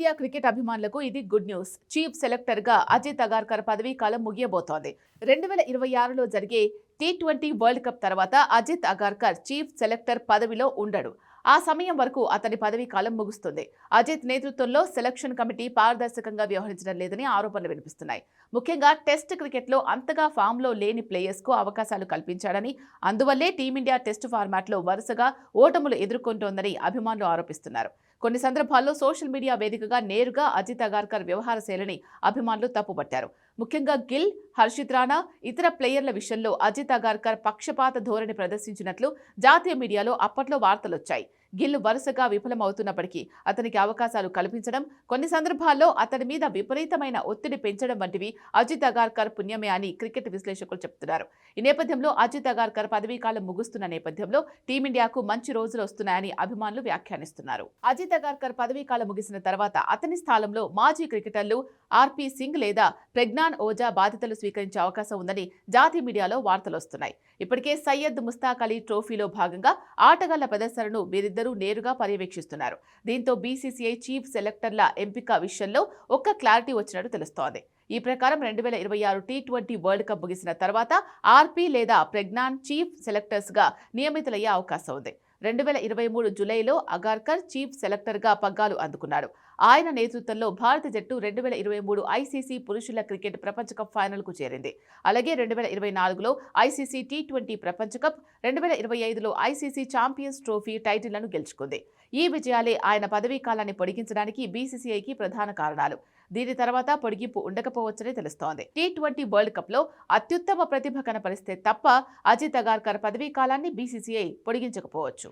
Team India cricket అభిమానులకు ఇది good news. Chief selector గా అజిత్ అగార్కర్ పదవీ కాలం ముగియబోతోంది. 2026లో జరిగే టీ20 వరల్డ్ కప్ తర్వాత అజిత్ అగార్కర్ చీఫ్ సెలెక్టర్ పదవిలో ఉండడు. ఆ సమయం వరకు అతని పదవీ కాలం ముగుస్తుంది. అజిత్ నేతృత్వంలో సెలక్షన్ కమిటీ పారదర్శకంగా వ్యవహరించడం లేదని ఆరోపణలు వినిపిస్తున్నాయి. ముఖ్యంగా టెస్ట్ క్రికెట్లో అంతగా ఫామ్లో లేని ప్లేయర్స్ కు అవకాశాలు కల్పించాడని, అందువల్లే టీమిండియా టెస్ట్ ఫార్మాట్లో వరుసగా ఓటములు ఎదుర్కొంటోందని అభిమానులు ఆరోపిస్తున్నారు. కొన్ని సందర్భాల్లో సోషల్ మీడియా వేదికగా నేరుగా అజిత్ అగార్కర్ వ్యవహార శైలిని అభిమానులు తప్పుపట్టారు. ముఖ్యంగా గిల్, హర్షిత్ రాణా, ఇతర ప్లేయర్ల విషయంలో అజిత్ అగార్కర్ పక్షపాత ధోరణి ప్రదర్శించినట్లు జాతీయ మీడియాలో అప్పట్లో వార్తలొచ్చాయి. గిల్ వరుసగా విఫలమవుతున్నప్పటికీ అతనికి అవకాశాలు కల్పించడం, కొన్ని సందర్భాల్లో అతడి మీద విపరీతమైన ఒత్తిడి పెంచడం వంటివి అజిత్ అగార్కర్ పుణ్యమే అని క్రికెట్ విశ్లేషకులు చెబుతున్నారు. ఈ నేపథ్యంలో అజిత్ అగార్కర్ పదవీకాలం ముగుస్తున్న నేపథ్యంలో టీమిండియాకు మంచి రోజులు వస్తున్నాయని అభిమానులు వ్యాఖ్యానిస్తున్నారు. అజిత్ అగార్కర్ పదవీకాలం ముగిసిన తర్వాత అతని స్థానంలో మాజీ క్రికెటర్లు ఆర్పీ సింగ్ లేదా ప్రజ్ఞాన్ ఓజా బాధ్యతలు స్వీకరించే అవకాశం ఉందని జాతీయ మీడియాలో వార్తలొస్తున్నాయి. ఇప్పటికే సయ్యద్ ముస్తాక్ అలీ ట్రోఫీలో భాగంగా ఆటగాళ్ల ప్రదర్శనను వీరిద్దరూ నేరుగా పర్యవేక్షిస్తున్నారు. దీంతో బీసీసీఐ చీఫ్ సెలెక్టర్ల ఎంపిక విషయంలో ఒక్క క్లారిటీ వచ్చినట్టు తెలుస్తోంది. ఈ ప్రకారం 2026 టీ20 వరల్డ్ కప్ ముగిసిన తర్వాత ఆర్పీ లేదా ప్రజ్ఞాన్ చీఫ్ సెలెక్టర్స్ గా నియమితులయ్యే అవకాశం ఉంది. 2023 జూలైలో అగార్కర్ చీఫ్ సెలెక్టర్గా పగ్గాలు అందుకున్నాడు. ఆయన నేతృత్వంలో భారత జట్టు 2023 ఐసీసీ పురుషుల క్రికెట్ ప్రపంచ కప్ ఫైనల్కు చేరింది. అలాగే 2024లో ఐసీసీ టీ20 ప్రపంచ కప్, 2025లో ఐసీసీ ఛాంపియన్స్ ట్రోఫీ టైటిళ్లను గెలుచుకుంది. ఈ విజయాలే ఆయన పదవీ కాలాన్ని పొడిగించడానికి బీసీసీఐకి ప్రధాన కారణాలు. దీని తర్వాత పొడిగింపు ఉండకపోవచ్చని తెలుస్తోంది. టీ20 వరల్డ్ కప్ లో అత్యుత్తమ ప్రతిభ కనపరిస్తే తప్ప అజిత్ అగార్కర్ పదవీ కాలాన్ని బీసీసీఐ పొడిగించకపోవచ్చు.